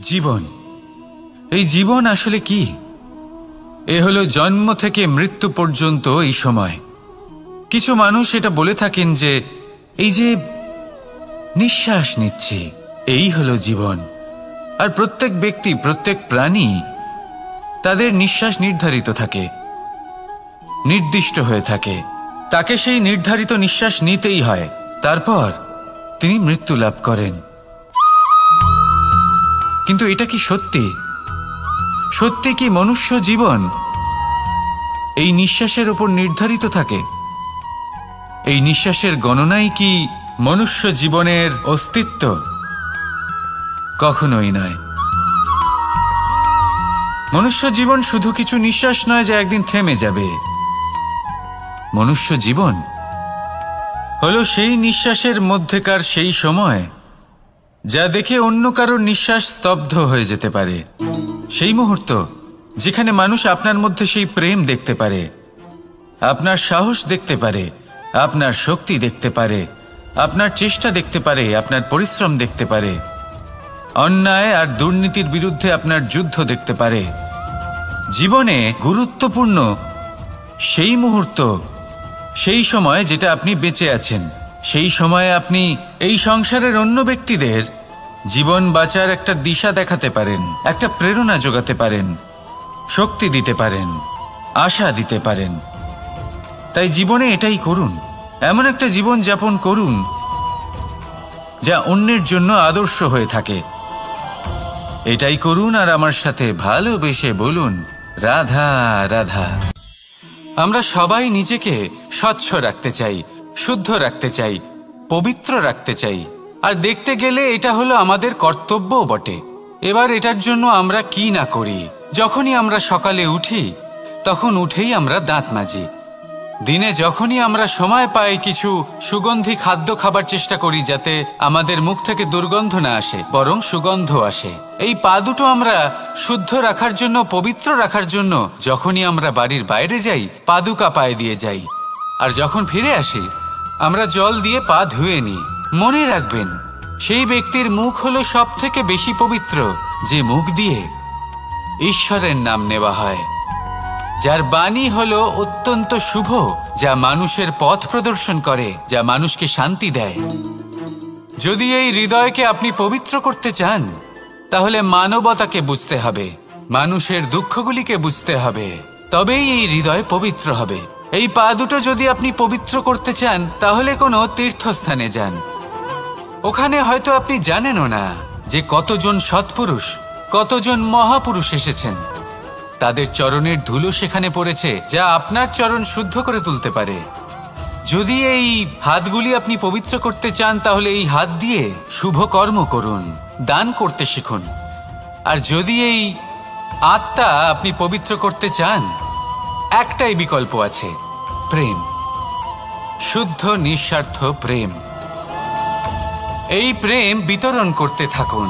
জীবন, এই জীবন আসলে কি? এ হলো জন্ম থেকে মৃত্যু পর্যন্ত এই সময়। কিছু মানুষ এটা বলে থাকেন যে এই যে নিঃশ্বাস নিচ্ছি, এই হলো জীবন। আর প্রত্যেক ব্যক্তি, প্রত্যেক প্রাণী, তাদের নিঃশ্বাস নির্ধারিত থাকে, নির্দিষ্ট হয়ে থাকে। তাকে সেই নির্ধারিত নিঃশ্বাস নিতেই হয়, তারপর তিনি মৃত্যু লাভ করেন। কিন্তু এটা কি সত্যি? সত্যি কি মনুষ্য জীবন এই নিঃশ্বাসের উপর নির্ধারিত থাকে? এই নিঃশ্বাসের গণনাই কি মনুষ্য জীবনের অস্তিত্ব? কখনোই নয়। মনুষ্য জীবন শুধু কিছু নিঃশ্বাস নয় যা একদিন থেমে যাবে। মনুষ্য জীবন হলো সেই নিঃশ্বাসের মধ্যেকার সেই সময় যা দেখে অন্য কারোর নিঃশ্বাস স্তব্ধ হয়ে যেতে পারে। সেই মুহূর্ত যেখানে মানুষ আপনার মধ্যে সেই প্রেম দেখতে পারে, আপনার সাহস দেখতে পারে, আপনার শক্তি দেখতে পারে, আপনার চেষ্টা দেখতে পারে, আপনার পরিশ্রম দেখতে পারে, অন্যায় আর দুর্নীতির বিরুদ্ধে আপনার যুদ্ধ দেখতে পারে। জীবনে গুরুত্বপূর্ণ সেই মুহূর্ত, সেই সময় যেটা আপনি বেঁচে আছেন। সেই সময়ে আপনি এই সংসারের অন্য ব্যক্তিদের জীবন বাঁচার একটা দিশা দেখাতে পারেন, একটা প্রেরণা যোগাতে পারেন, শক্তি দিতে পারেন, আশা দিতে পারেন। তাই জীবনে এটাই করুন, এমন একটা জীবন যাপন করুন যা অন্যের জন্য আদর্শ হয়ে থাকে। এটাই করুন আর আমার সাথে ভালোবেসে বলুন, রাধা রাধা। আমরা সবাই নিজেকে স্বচ্ছ রাখতে চাই, শুদ্ধ রাখতে চাই, পবিত্র রাখতে চাই। আর দেখতে গেলে এটা হলো আমাদের কর্তব্যও বটে। এবার এটার জন্য আমরা কি না করি। যখনই আমরা সকালে উঠি তখন উঠেই আমরা দাঁত মাজি। দিনে যখনই আমরা সময় পাই কিছু সুগন্ধি খাদ্য খাবার চেষ্টা করি যাতে আমাদের মুখ থেকে দুর্গন্ধ না আসে, বরং সুগন্ধ আসে। এই পা দুটো আমরা শুদ্ধ রাখার জন্য, পবিত্র রাখার জন্য যখনই আমরা বাড়ির বাইরে যাই পাদুকা পায়ে দিয়ে যাই, আর যখন ফিরে আসি আমরা জল দিয়ে পা ধুয়ে নিই। মনে রাখবেন, সেই ব্যক্তির মুখ হলো সব থেকে বেশি পবিত্র যে মুখ দিয়ে ঈশ্বরের নাম নেওয়া হয়, যার বাণী হলো অত্যন্ত শুভ, যা মানুষের পথ প্রদর্শন করে, যা মানুষকে শান্তি দেয়। যদি এই হৃদয়কে আপনি পবিত্র করতে চান তাহলে মানবতাকে বুঝতে হবে, মানুষের দুঃখগুলিকে বুঝতে হবে, তবেই এই হৃদয় পবিত্র হবে। এই পা দুটো যদি আপনি পবিত্র করতে চান তাহলে কোনো তীর্থস্থানে যান। ওখানে হয়তো আপনি জানেনও না যে কতজন সৎপুরুষ, কতজন মহাপুরুষ এসেছেন। তাদের চরণের ধুলো সেখানে পড়েছে যা আপনার চরণ শুদ্ধ করে তুলতে পারে। যদি এই হাতগুলি আপনি পবিত্র করতে চান তাহলে এই হাত দিয়ে শুভ কর্ম করুন, দান করতে শিখুন। আর যদি এই আত্মা আপনি পবিত্র করতে চান, একটাই বিকল্প আছে, প্রেম, শুদ্ধ নিঃস্বার্থ প্রেম। এই প্রেম বিতরণ করতে থাকুন।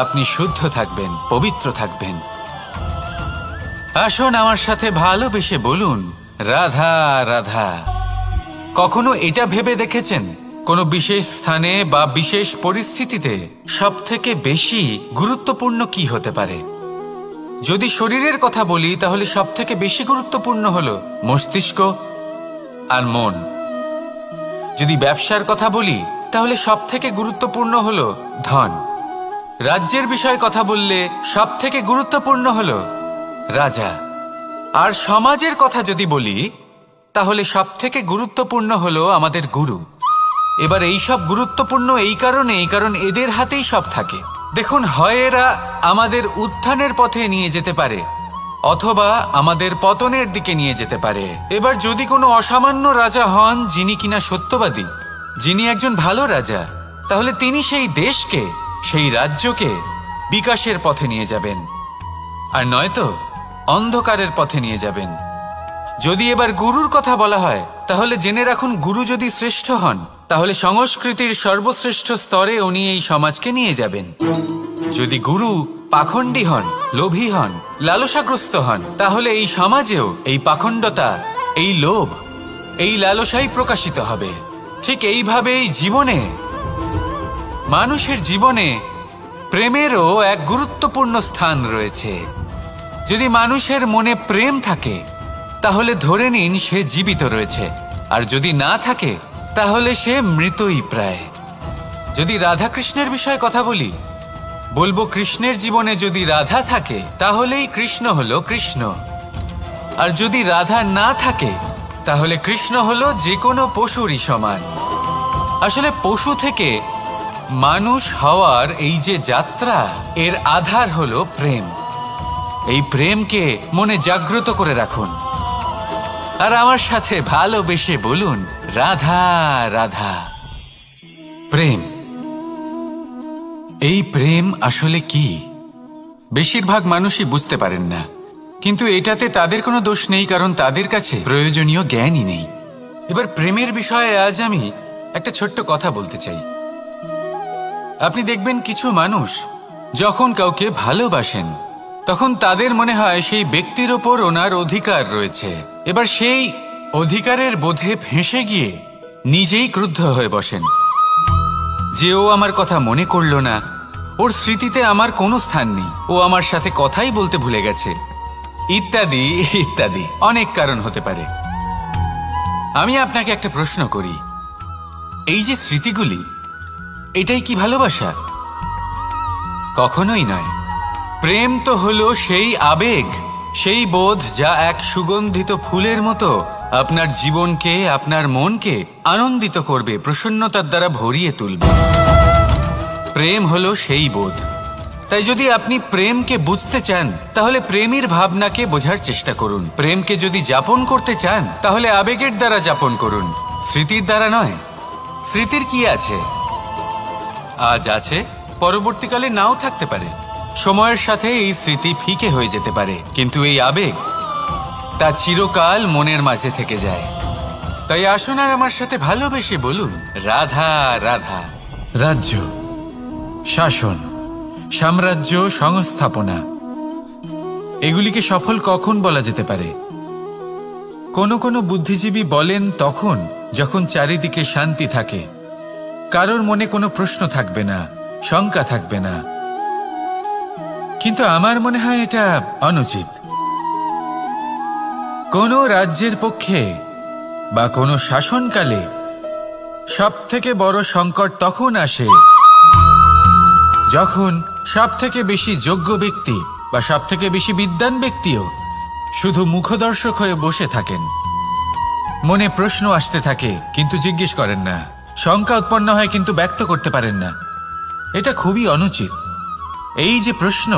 আপনি শুদ্ধ থাকবেন, পবিত্র থাকবেন। আসুন আমার সাথে ভালোবেসে বলুন, রাধা রাধা। কখনো এটা ভেবে দেখেছেন কোনো বিশেষ স্থানে বা বিশেষ পরিস্থিতিতে সবথেকে বেশি গুরুত্বপূর্ণ কি হতে পারে? যদি শরীরের কথা বলি তাহলে সবথেকে বেশি গুরুত্বপূর্ণ হলো মস্তিষ্ক আর মন। যদি ব্যবসার কথা বলি তাহলে সবথেকে গুরুত্বপূর্ণ হলো ধন। রাজ্যের বিষয়ে কথা বললে সবথেকে গুরুত্বপূর্ণ হলো রাজা। আর সমাজের কথা যদি বলি তাহলে সবথেকে গুরুত্বপূর্ণ হলো আমাদের গুরু। এবার এই সব গুরুত্বপূর্ণ কারণ এদের হাতেই সব থাকে। দেখুন, হয় এরা আমাদের উত্থানের পথে নিয়ে যেতে পারে অথবা আমাদের পতনের দিকে নিয়ে যেতে পারে। এবার যদি কোনো অসামান্য রাজা হন যিনি কিনা সত্যবাদী, যিনি একজন ভালো রাজা, তাহলে তিনি সেই দেশকে, সেই রাজ্যকে বিকাশের পথে নিয়ে যাবেন, আর নয়তো অন্ধকারের পথে নিয়ে যাবেন। যদি এবার গুরুর কথা বলা হয় তাহলে জেনে রাখুন, গুরু যদি শ্রেষ্ঠ হন তাহলে সংস্কৃতির সর্বশ্রেষ্ঠ স্তরে উনি এই সমাজকে নিয়ে যাবেন। যদি গুরু পাখণ্ডী হন, লোভী হন, লালসাগ্রস্ত হন, তাহলে এই সমাজেও এই পাখণ্ডতা, এই লোভ, এই লালসাই প্রকাশিত হবে। ঠিক এইভাবেই জীবনে, মানুষের জীবনে প্রেমেরও এক গুরুত্বপূর্ণ স্থান রয়েছে। যদি মানুষের মনে প্রেম থাকে তাহলে ধরে নিন সে জীবিত রয়েছে, আর যদি না থাকে তাহলে সে মৃতই প্রায়। যদি রাধা কৃষ্ণের বিষয়ে কথা বলবো কৃষ্ণের জীবনে যদি রাধা থাকে তাহলেই কৃষ্ণ হলো কৃষ্ণ, আর যদি রাধা না থাকে তাহলে কৃষ্ণ হলো যে কোনো পশুরই সমান। আসলে পশু থেকে মানুষ হওয়ার এই যে যাত্রা, এর আধার হলো প্রেম। এই প্রেমকে মনে জাগ্রত করে রাখুন আর আমার সাথে ভালোবেসে বলুন, রাধা রাধা। প্রেম, এই প্রেম আসলে কি? বেশিরভাগ মানুষই বুঝতে পারেন না, কিন্তু এটাতে তাদের কোনো দোষ নেই, কারণ তাদের কাছে প্রয়োজনীয় জ্ঞানই নেই। এবার প্রেমের বিষয়ে আজ আমি একটা ছোট্ট কথা বলতে চাই। আপনি দেখবেন কিছু মানুষ যখন কাউকে ভালোবাসেন তখন তাদের মনে হয় সেই ব্যক্তির ওপর ওনার অধিকার রয়েছে। এবার সেই অধিকারের বোধে ফেঁসে গিয়ে নিজেই ক্রুদ্ধ হয়ে বসেন যে ও আমার কথা মনে করল না, ওর স্মৃতিতে আমার কোনো স্থান নেই, ও আমার সাথে কথাই বলতে ভুলে গেছে, ইত্যাদি ইত্যাদি অনেক কারণ হতে পারে। আমি আপনাকে একটা প্রশ্ন করি, এই যে স্মৃতিগুলি, এটাই কি ভালোবাসা? কখনোই নয়। প্রেম তো হলো সেই আবেগ, সেই বোধ যা এক সুগন্ধিত ফুলের মতো আপনার জীবনকে, আপনার মনকে আনন্দিত করবে, প্রসন্নতার দ্বারা ভরিয়ে তুলবে। প্রেম হলো সেই বোধ। তাই যদি আপনি প্রেমকে বুঝতে চান তাহলে প্রেমের ভাবনাকে বোঝার চেষ্টা করুন। প্রেমকে যদি যাপন করতে চান তাহলে আবেগের দ্বারা যাপন করুন, স্মৃতির দ্বারা নয়। স্মৃতির কি আছে? আজ আছে, পরবর্তীকালে নাও থাকতে পারে। সময়ের সাথে এই স্মৃতি ফিকে হয়ে যেতে পারে, কিন্তু এই আবেগ তা চিরকাল মনের মাঝে থেকে যায়। তাই আসুন আর আমার সাথে ভালোবেসে বলুন, রাধা রাধা। রাজ্য, শাসন, সাম্রাজ্য, সংস্থাপনা, এগুলিকে সফল কখন বলা যেতে পারে? কোনো কোনো বুদ্ধিজীবী বলেন তখন যখন চারিদিকে শান্তি থাকে, কারোর মনে কোনো প্রশ্ন থাকবে না, শঙ্কা থাকবে না। কিন্তু আমার মনে হয় এটা অনুচিত। কোনো রাজ্যের পক্ষে বা কোনো শাসনকালে সবথেকে বড় সংকট তখন আসে যখন সবথেকে বেশি যোগ্য ব্যক্তি বা সবথেকে বেশি বিদ্বান ব্যক্তিও শুধু মুখদর্শক হয়ে বসে থাকেন। মনে প্রশ্ন আসতে থাকে কিন্তু জিজ্ঞেস করেন না, শঙ্কা উৎপন্ন হয় কিন্তু ব্যক্ত করতে পারেন না। এটা খুবই অনুচিত। এই যে প্রশ্ন,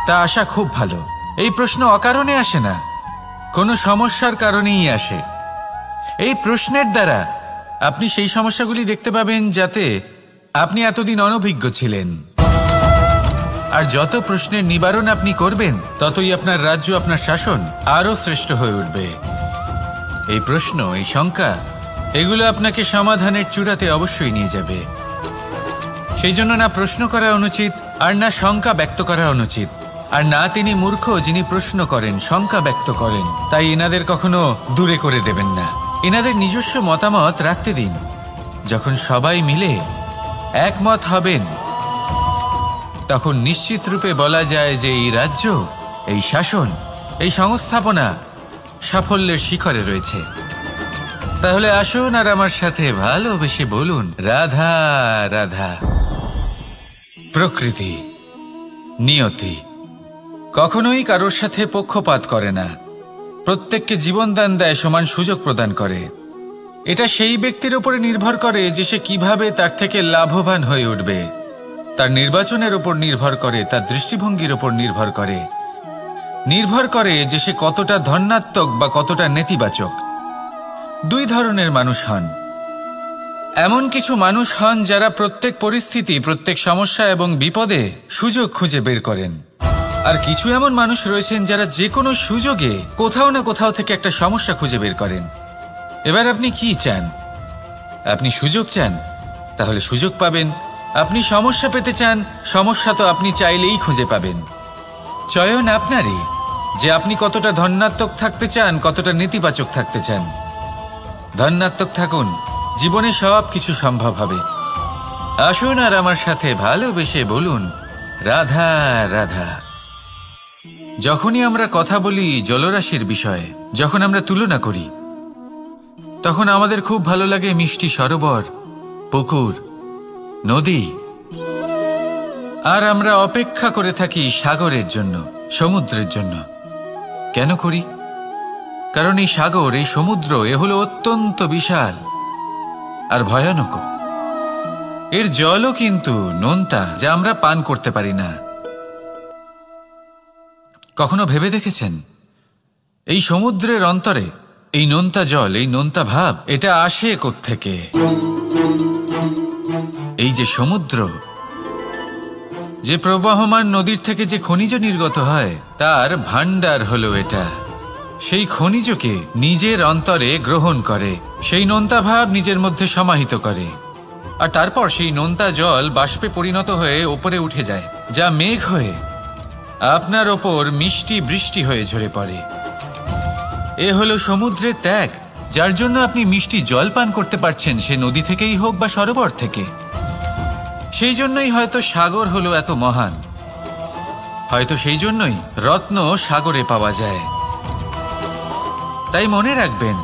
তা আসা খুব ভালো। এই প্রশ্ন অকারণে আসে না, কোনো সমস্যার কারণেই আসে। এই প্রশ্নের দ্বারা আপনি সেই সমস্যাগুলি দেখতে পাবেন যাতে আপনি এতদিন অনভিজ্ঞ ছিলেন। আর যত প্রশ্নের নিবারণ আপনি করবেন ততই আপনার রাজ্য, আপনার শাসন আরো শ্রেষ্ঠ হয়ে উঠবে। এই প্রশ্ন, এই শঙ্কা, এগুলো আপনাকে সমাধানের চূড়াতে অবশ্যই নিয়ে যাবে। সেই জন্য না প্রশ্ন করা অনুচিত, আর না শঙ্কা ব্যক্ত করা অনুচিত, আর না তিনি মূর্খ যিনি প্রশ্ন করেন, শঙ্কা ব্যক্ত করেন। তাই এনাদের কখনো দূরে করে দেবেন না, এনাদের নিজস্ব মতামত রাখতে দিন। যখন সবাই মিলে একমত হবেন তখন নিশ্চিত রূপে বলা যায় যে এই রাজ্য, এই শাসন, এই সংস্থাপনা সাফল্যের শিখরে রয়েছে। তাহলে আসুন আর আমার সাথে ভালোবেসে বলুন, রাধা রাধা। প্রকৃতি, নিয়তি কখনোই কারোর সাথে পক্ষপাত করে না, প্রত্যেককে জীবনদান দেয়, সমান সুযোগ প্রদান করে। এটা সেই ব্যক্তির উপরে নির্ভর করে যে সে কিভাবে তার থেকে লাভবান হয়ে উঠবে। তার নির্বাচনের উপর নির্ভর করে, তার দৃষ্টিভঙ্গির উপর নির্ভর করে, নির্ভর করে যে সে কতটা ধনাত্মক বা কতটা নেতিবাচক। দুই ধরনের মানুষ হন। এমন কিছু মানুষ হন যারা প্রত্যেক পরিস্থিতি, প্রত্যেক সমস্যা এবং বিপদে সুযোগ খুঁজে বের করেন। আর কিছু এমন মানুষ রয়েছেন যারা যে কোনো সুযোগে কোথাও না কোথাও থেকে একটা সমস্যা খুঁজে বের করেন। এবার আপনি কি চান? আপনি সুযোগ চান, তাহলে সুযোগ পাবেন। আপনি সমস্যা পেতে চান, সমস্যা তো আপনি চাইলেই খুঁজে পাবেন। চয়ন আপনারই যে আপনি কতটা ধনাত্মক থাকতে চান, কতটা নেতিবাচক থাকতে চান। ধনাত্মক থাকুন, জীবনে সব কিছু সম্ভব হবে। আসুন আর আমার সাথে ভালোবেসে বলুন রাধা রাধা। যখনই আমরা কথা বলি জলরাশির বিষয়ে, যখন আমরা তুলনা করি, তখন আমাদের খুব ভালো লাগে মিষ্টি সরোবর, পুকুর, নদী, আর আমরা অপেক্ষা করে থাকি সাগরের জন্য, সমুদ্রের জন্য। কেন করি? কারণ এই সাগর, এই সমুদ্র, এ হলো অত্যন্ত বিশাল আর ভয়ানক। এর জলও কিন্তু নোনতা, যা আমরা পান করতে পারি না। কখনো ভেবে দেখেছেন এই সমুদ্রের অন্তরে এই নোনতা জল, এই নোনতা ভাব, এটা আসে কোত্থেকে? এই যে সমুদ্র, যে প্রবাহমান নদীর থেকে যে খনিজ নির্গত হয়, তার ভান্ডার হলো এটা। সেই খনিজকে নিজের অন্তরে গ্রহণ করে, সেই নোনতা ভাব নিজের মধ্যে সমাহিত করে, আর তারপর সেই নোনতা জল বাষ্পে পরিণত হয়ে ওপরে উঠে যায়, যা মেঘ হয়ে আপনার ওপর মিষ্টি বৃষ্টি হয়ে ঝরে পড়ে। এ হলো সমুদ্রের ত্যাগ, যার জন্য আপনি মিষ্টি জল পান করতে পারছেন, সে নদী থেকেই হোক বা সরোবর থেকে। সেই জন্যই হয়তো সাগর হলো এত মহান, হয়তো সেই জন্যই রত্ন সাগরে পাওয়া যায়। তাই মনে রাখবেন,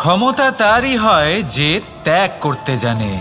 ক্ষমতা তারই হয় যে ত্যাগ করতে জানে।